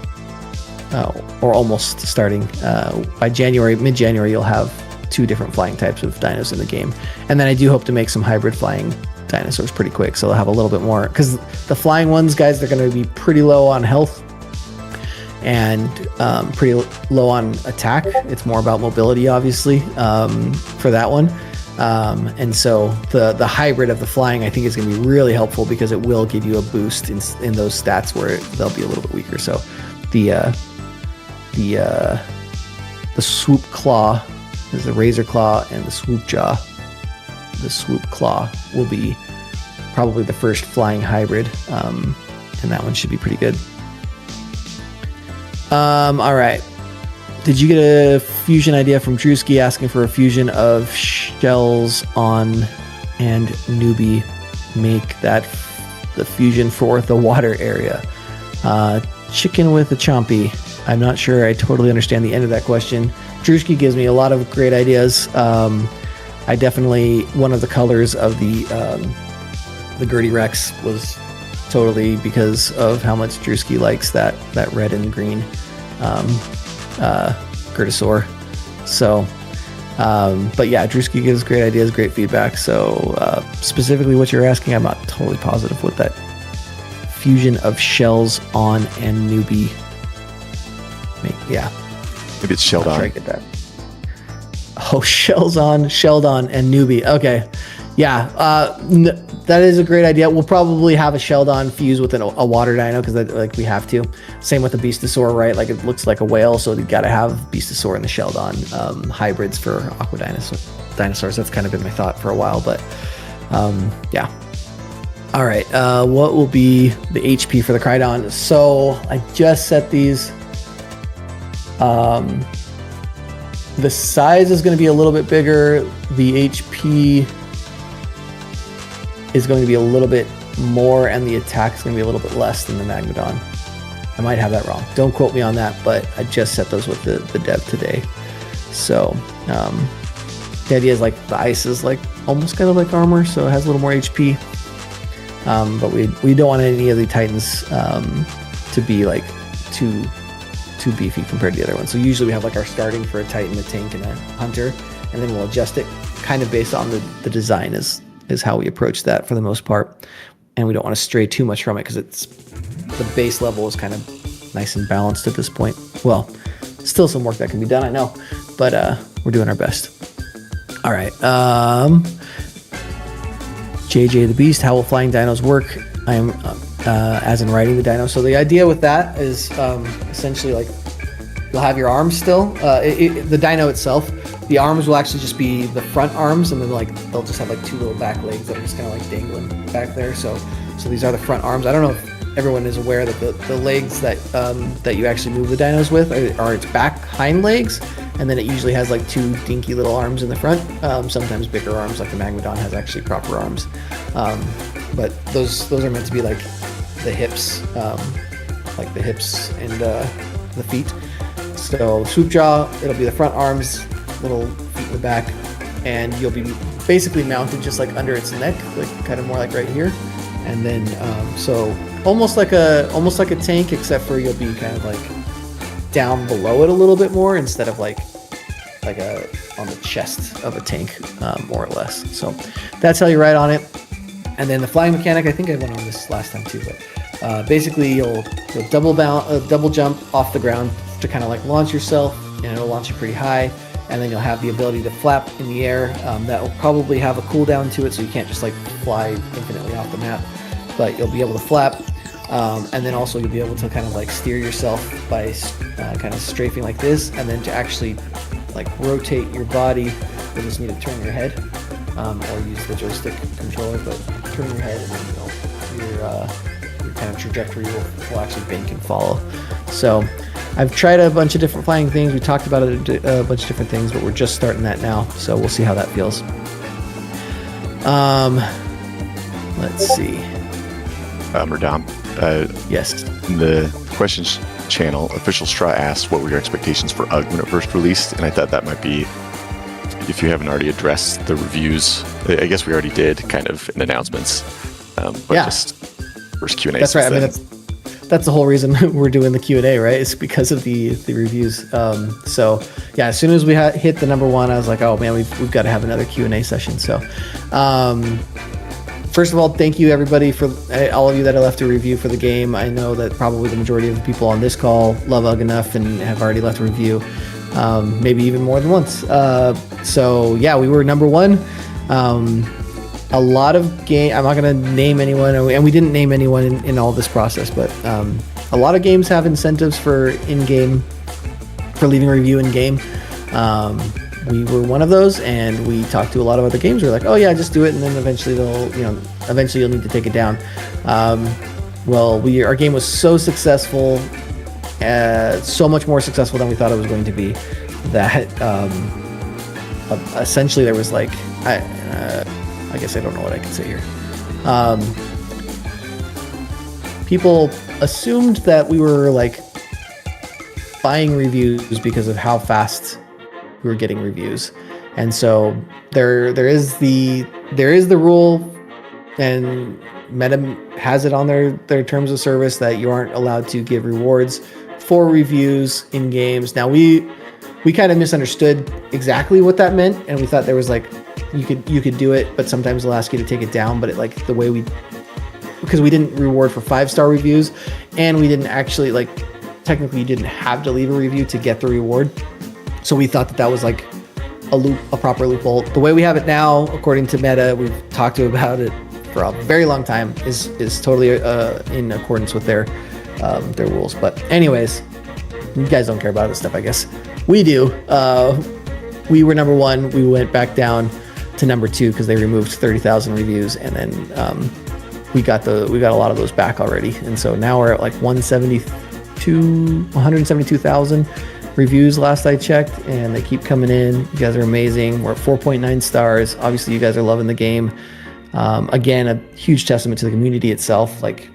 or almost starting, by mid-January, you'll have 2 different flying types of dinos in the game. And then I do hope to make some hybrid flying dinosaurs pretty quick, so they'll have a little bit more, because the flying ones, guys, they're going to be pretty low on health and pretty low on attack. It's more about mobility, obviously, for that one. And so the hybrid of the flying, I think, is going to be really helpful because it will give you a boost in those stats where they'll be a little bit weaker. So the swoop claw is the razor claw, and the swoop jaw, the swoop claw, will be probably the first flying hybrid, and that one should be pretty good. All right. Did you get a fusion idea from Drewski asking for a fusion of shells on and newbie? Make that the fusion for the water area. Chicken with a chompy. I'm not sure I totally understand the end of that question. Drewski gives me a lot of great ideas. I definitely, one of the colors of the Gertie Rex was totally because of how much Drewski likes that red and green Gertosaur. So, but yeah, Drewski gives great ideas, great feedback. So specifically what you're asking, I'm not totally positive what that fusion of shells on and newbie. Yeah. Maybe it's shelled on. Try to get that. Oh, shelled on, and newbie. Okay. Yeah, that is a great idea. We'll probably have a Sheldon fuse with a water dino because we have to. Same with the Beastosaur, right? Like it looks like a whale, so you got to have Beastosaur and the Sheldon hybrids for aqua dinosaurs. That's kind of been my thought for a while, but yeah. All right, what will be the HP for the Crydon? So I just set these. The size is going to be a little bit bigger. The HP is going to be a little bit more, and the attack is going to be a little bit less than the Magnodon. I might have that wrong. Don't quote me on that, but I just set those with the dev today. So the idea is like the ice is like almost kind of like armor, so it has a little more HP. But we don't want any of the Titans to be like too beefy compared to the other ones. So usually we have like our starting for a Titan, a tank, and a hunter, and then we'll adjust it kind of based on the design is how we approach that for the most part. And we don't want to stray too much from it because the base level is kind of nice and balanced at this point. Well, still some work that can be done, I know, but we're doing our best. All right. JJ the Beast, how will flying dinos work? I am as in riding the dino. So the idea with that is essentially like you'll have your arms still. The dino itself, the arms will actually just be the front arms, and then like they'll just have like two little back legs that are just kind of like dangling back there. So these are the front arms. I don't know if everyone is aware that the legs that you actually move the dinos with are its back hind legs, and then it usually has like two dinky little arms in the front. Sometimes bigger arms, like the Magmadon has actually proper arms, but those are meant to be like the hips, and the feet. So swoop jaw, it'll be the front arms, little feet in the back, and you'll be basically mounted just like under its neck, like kind of more like right here. And then so almost like a tank, except for you'll be kind of like down below it a little bit more instead of like on the chest of a tank, more or less. So that's how you ride on it. And then the flying mechanic, I think I went on this last time too, but basically you'll double jump off the ground to kind of like launch yourself, and it'll launch you pretty high. And then you'll have the ability to flap in the air. That will probably have a cooldown to it, so you can't just like fly infinitely off the map, but you'll be able to flap. And then also you'll be able to kind of like steer yourself by kind of strafing like this, and then to actually like rotate your body, you'll just need to turn your head, or use the joystick controller, but turn your head, and then your kind of trajectory will actually bank and follow. So I've tried a bunch of different flying things. We talked about it, a bunch of different things, but we're just starting that now, so we'll see how that feels. Let's see. Radam, yes. in the questions channel, Official Straw asked what were your expectations for UGG when it first released, and I thought that might be, if you haven't already addressed the reviews, I guess we already did kind of in announcements, but yeah. Just first Q&A. That's right. I mean, that's the whole reason we're doing the Q&A, right? It's because of the reviews. So yeah, as soon as we hit the number one, I was like, oh man, we've got to have another Q&A session. So first of all, thank you everybody for all of you that have left a review for the game. I know that probably the majority of the people on this call love UGG enough and have already left a review, maybe even more than once. So yeah, we were number one. A lot of game, I'm not going to name anyone, and we didn't name anyone in all this process, but a lot of games have incentives for leaving a review in game. We were one of those, and we talked to a lot of other games. We're like, oh yeah, just do it, and then eventually you'll need to take it down. Our game was so successful, so much more successful than we thought it was going to be, that essentially there was like, I guess I don't know what I can say here. People assumed that we were like buying reviews because of how fast we were getting reviews, and so there is the rule, and Meta has it on their terms of service that you aren't allowed to give rewards for reviews in games. Now we kind of misunderstood exactly what that meant, and we thought there was like you could do it, but sometimes they'll ask you to take it down. But because we didn't reward for 5-star reviews, and we didn't actually technically you didn't have to leave a review to get the reward. So we thought that was like a proper loophole. The way we have it now, according to Meta, we've talked about it for a very long time, is totally in accordance with their rules. But anyways, you guys don't care about this stuff, I guess. We do. We were number one. We went back down to number two because they removed 30,000 reviews, and then we got a lot of those back already, and so now we're at like 172,000 reviews last I checked, and they keep coming in. You guys are amazing. We're at 4.9 stars. Obviously you guys are loving the game. Again, a huge testament to the community itself. Like,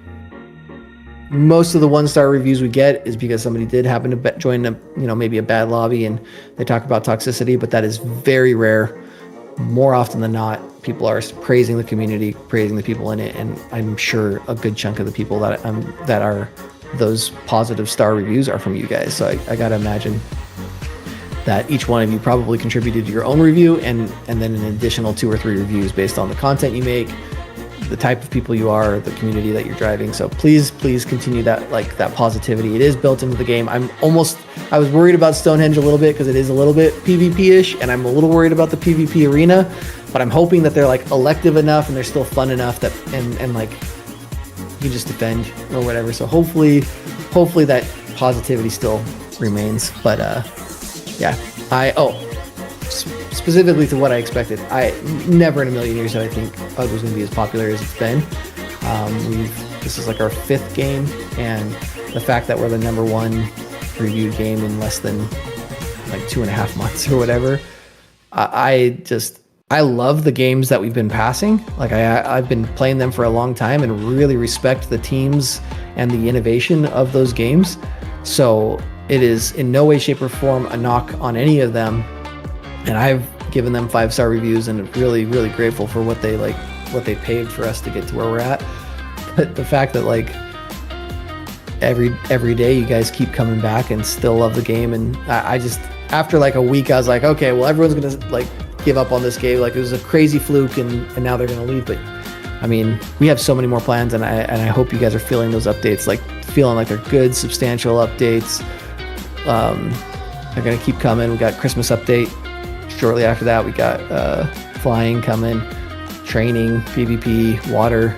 most of the 1-star reviews we get is because somebody did happen to join maybe a bad lobby and they talk about toxicity, but that is very rare. More often than not, people are praising the community, praising the people in it, and I'm sure a good chunk of the people that are those positive star reviews are from you guys. So I gotta imagine that each one of you probably contributed to your own review, and then an additional 2 or 3 reviews based on the content you make, the type of people you are, the community that you're driving. So please continue that positivity. It is built into the game. I was worried about Stonehenge a little bit because it is a little bit PvP-ish, and I'm a little worried about the PvP arena, but I'm hoping that they're like elective enough and they're still fun enough that and like you just defend or whatever. So hopefully that positivity still remains. But yeah, specifically to what I expected, I never in a million years did I think UG was going to be as popular as it's been. This is like our 5th game, and the fact that we're the number 1 reviewed game in less than like 2.5 months or whatever, I love the games that we've been passing. Like I've been playing them for a long time and really respect the teams and the innovation of those games. So it is in no way, shape, or form a knock on any of them. And I've given them 5-star reviews and really, really grateful for what they paved for us to get to where we're at. But the fact that like every day you guys keep coming back and still love the game, and I just, after like a week, I was like, okay, well, everyone's gonna like give up on this game. Like it was a crazy fluke, and now they're gonna leave. But I mean, we have so many more plans, and I hope you guys are feeling those updates, like feeling like they're good, substantial updates. They're gonna keep coming. We got Christmas update shortly after that. We got flying coming, training, PvP, water,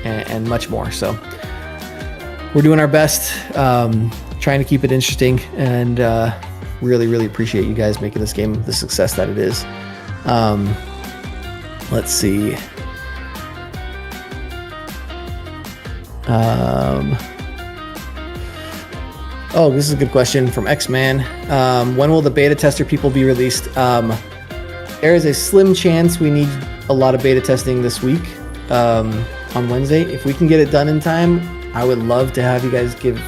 and much more. So we're doing our best, trying to keep it interesting, and really, really appreciate you guys making this game the success that it is. Let's see. Oh, this is a good question from X-Man. When will the beta tester people be released? There is a slim chance we need a lot of beta testing this week, on Wednesday. If we can get it done in time, I would love to have you guys give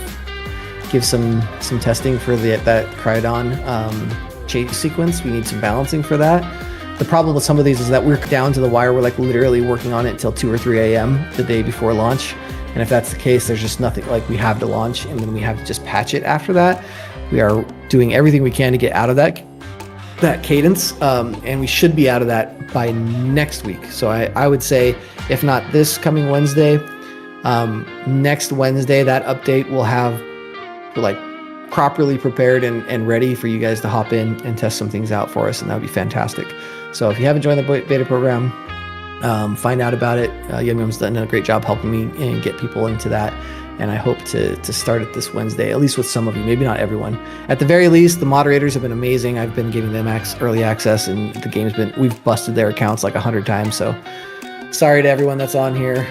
some testing for that Cryodon chase sequence. We need some balancing for that. The problem with some of these is that we're down to the wire. We're like literally working on it until 2 or 3 a.m. the day before launch. And if that's the case, there's just nothing, like we have to launch and then we have to just patch it after that. We are doing everything we can to get out of that cadence, and we should be out of that by next week. So I would say, if not this coming Wednesday, next Wednesday, that update will have like properly prepared and ready for you guys to hop in and test some things out for us, and that would be fantastic. So if you haven't joined the beta program, find out about it. Yum-Yum's done a great job helping me and get people into that, and I hope to start it this Wednesday, at least with some of you, maybe not everyone. At the very least, the moderators have been amazing. I've been giving them early access, and the game's we've busted their accounts like 100 times, so sorry to everyone that's on here.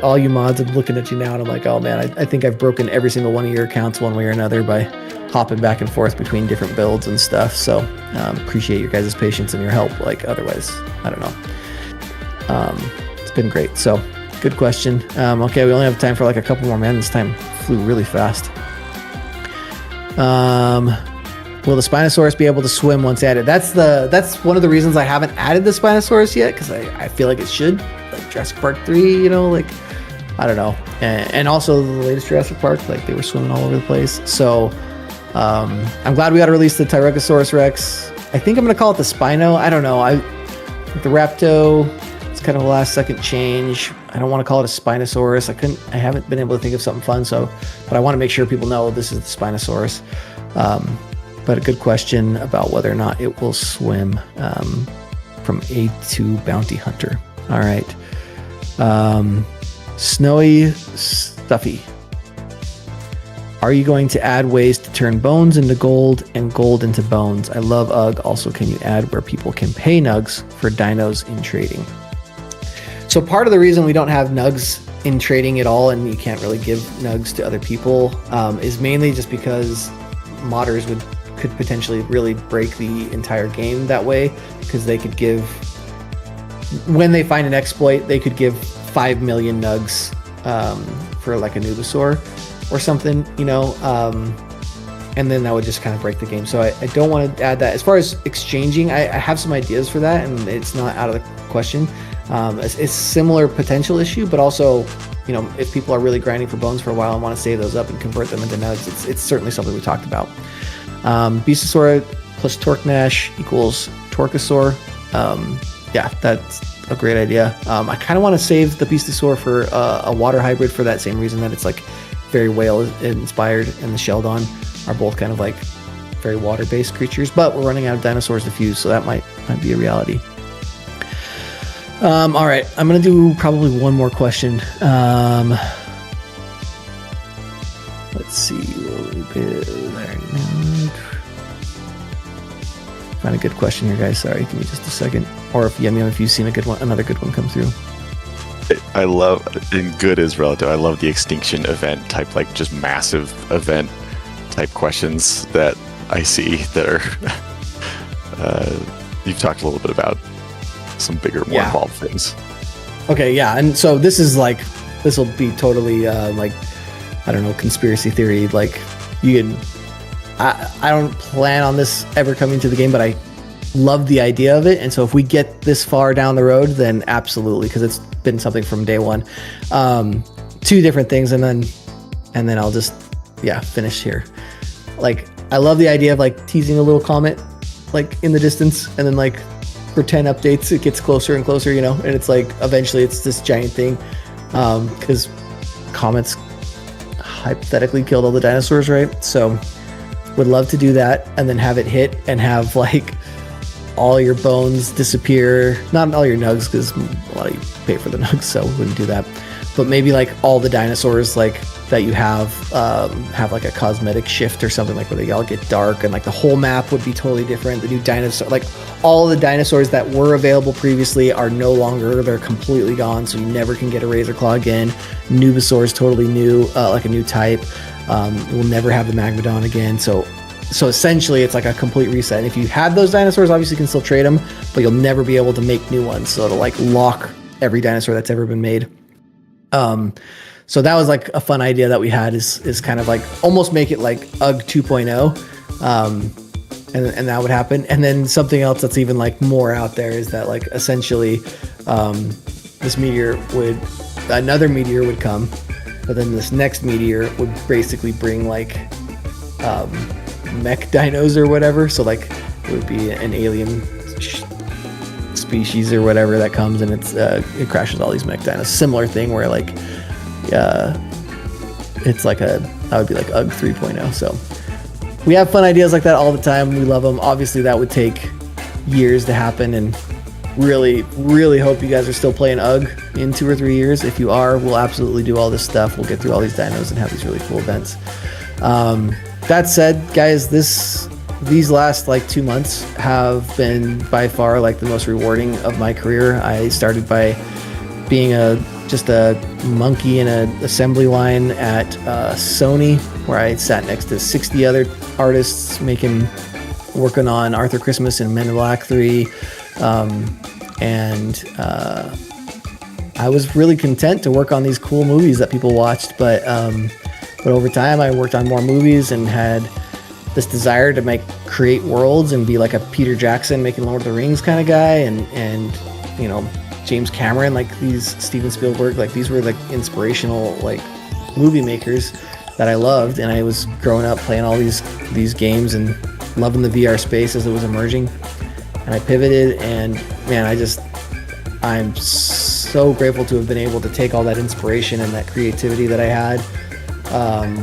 All you mods, I'm looking at you now, and I'm like, oh man, I think I've broken every single one of your accounts one way or another by hopping back and forth between different builds and stuff, so appreciate your guys' patience and your help. Like otherwise, I don't know. It's been great. So good question. Okay, we only have time for like a couple more, man. This time flew really fast. Will the Spinosaurus be able to swim once added? That's one of the reasons I haven't added the Spinosaurus yet, because I feel like it should, like Jurassic Park 3, like I don't know, and also the latest Jurassic Park, like they were swimming all over the place. So I'm glad we got to release the Tyrannosaurus Rex. I think I'm gonna call it the Spino. I don't know. The Rapto, it's kind of a last second change. I don't want to call it a Spinosaurus. I haven't been able to think of something fun, but I want to make sure people know this is the Spinosaurus. But a good question about whether or not it will swim, from A2 Bounty Hunter. All right. Snowy Stuffy. Are you going to add ways to turn bones into gold and gold into bones? I love UG. Also, can you add where people can pay nugs for dinos in trading? So part of the reason we don't have nugs in trading at all, and you can't really give nugs to other people, is mainly just because modders could potentially really break the entire game that way, because they could give, when they find an exploit, they could give 5 million nugs for like a Nubasaur or something, and then that would just kind of break the game. So I don't want to add that. As far as exchanging, I have some ideas for that, and it's not out of the question. It's a similar potential issue, but also, if people are really grinding for bones for a while and want to save those up and convert them into nugs, it's certainly something we talked about. Beastosaur plus Torquenash equals Torquosaur. Yeah, that's a great idea. I kind of want to save the Beastosaur for a water hybrid for that same reason, that it's like very whale inspired, and the Sheldon are both kind of like very water-based creatures, but we're running out of dinosaurs to fuse, so that might be a reality. All right, I'm gonna do probably one more question. Let's see. Find a good question here, guys. Sorry, give me just a second. Or if you've seen another good one come through. I love, and good is relative. I love the extinction event type, like just massive event type questions that I see that are. You've talked a little bit about some bigger, more involved things. Okay, yeah, and so this will be totally like, I don't know, conspiracy theory. Like, you can. I don't plan on this ever coming to the game, but I love the idea of it. And so if we get this far down the road, then absolutely, because it's been something from day one. Two different things, and then I'll just finish here. Like, I love the idea of like teasing a little comet like in the distance, and then like for 10 updates it gets closer and closer, and it's like eventually it's this giant thing, because comets hypothetically killed all the dinosaurs, right? So would love to do that, and then have it hit and have like all your bones disappear. Not all your nugs, because a lot of you pay for the nugs, so wouldn't do that. But maybe like all the dinosaurs like that you have like a cosmetic shift or something, like where they all get dark, and like the whole map would be totally different. The new dinosaur, like all the dinosaurs that were available previously are no longer. They're completely gone, so you never can get a razor claw again. Nubasaur is totally new, like a new type. We'll never have the Magmadon again. So essentially it's like a complete reset. And if you had those dinosaurs, obviously you can still trade them, but you'll never be able to make new ones. So it'll like lock every dinosaur that's ever been made. So that was like a fun idea that we had, is kind of like almost make it like UG 2.0. And that would happen. And then something else that's even like more out there is that like essentially another meteor would come, but then this next meteor would basically bring like mech dinos or whatever. So like it would be an alien species or whatever that comes, and it crashes all these mech dinos. Similar thing where like it's like that would be like UG 3.0. So we have fun ideas like that all the time. We love them. Obviously that would take years to happen, and really, really hope you guys are still playing UG in 2 or 3 years. If you are, we'll absolutely do all this stuff. We'll get through all these dinos and have these really cool events. That said, guys, these last like 2 months have been by far like the most rewarding of my career. I started by being just a monkey in an assembly line at Sony, where I sat next to 60 other artists working on Arthur Christmas and Men in Black 3. And I was really content to work on these cool movies that people watched, but over time I worked on more movies and had this desire to create worlds and be like a Peter Jackson making Lord of the Rings kind of guy, and James Cameron, like these Steven Spielberg, like these were like inspirational like movie makers that I loved. And I was growing up playing all these games and loving the VR space as it was emerging. And I pivoted, and man, I'm so grateful to have been able to take all that inspiration and that creativity that I had,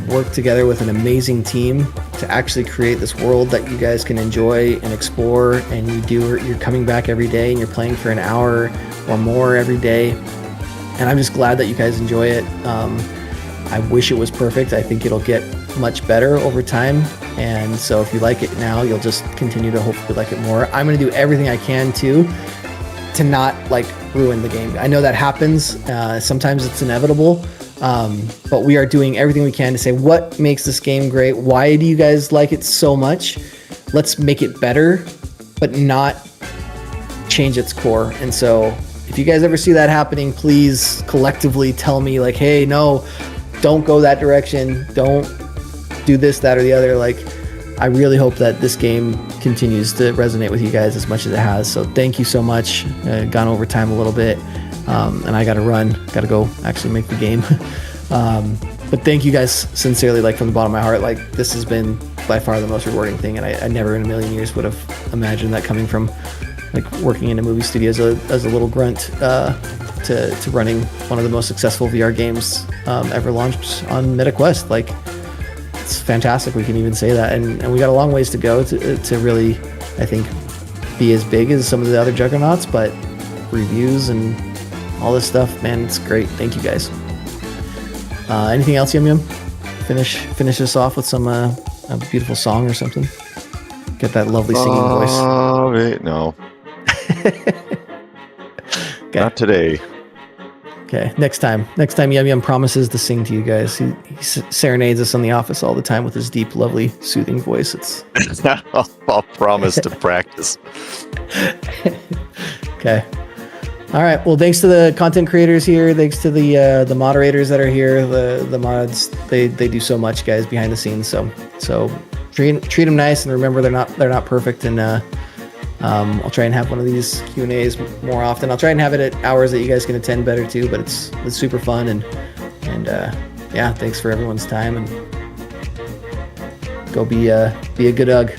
work together with an amazing team to actually create this world that you guys can enjoy and explore. And you're coming back every day and you're playing for an hour or more every day. And I'm just glad that you guys enjoy it. I wish it was perfect. I think it'll get much better over time. And so if you like it now, you'll just continue to hopefully like it more. I'm going to do everything I can to not like ruin the game. I know that happens. Sometimes it's inevitable. But we are doing everything we can to say, what makes this game great? Why do you guys like it so much? Let's make it better, but not change its core. And so if you guys ever see that happening, please collectively tell me like, hey, no, don't go that direction. Don't do this, that, or the other. Like, I really hope that this game continues to resonate with you guys as much as it has. So thank you so much. Gone over time a little bit. And I got to go actually make the game. But thank you guys sincerely, like from the bottom of my heart. Like, this has been by far the most rewarding thing. And I never in a million years would have imagined that coming from like working in a movie studio as a little grunt, to running one of the most successful VR games ever launched on MetaQuest. Like, it's fantastic. We can even say that. And we got a long ways to go to really, I think, be as big as some of the other juggernauts, but reviews and all this stuff, man, it's great. Thank you guys. Anything else, Yum Yum? finish us off with some a beautiful song or something. Get that lovely singing voice. Wait, no. Okay. Not today. Okay, next time Yum Yum promises to sing to you guys. He serenades us in the office all the time with his deep, lovely, soothing voice. It's I'll promise to practice. okay. All right. Well, thanks to the content creators here. Thanks to the moderators that are here. The mods, they do so much, guys, behind the scenes. So treat them nice, and remember they're not perfect. And I'll try and have one of these Q&As more often. I'll try and have it at hours that you guys can attend better too. But it's super fun, and yeah, thanks for everyone's time, and go be a good Ugg.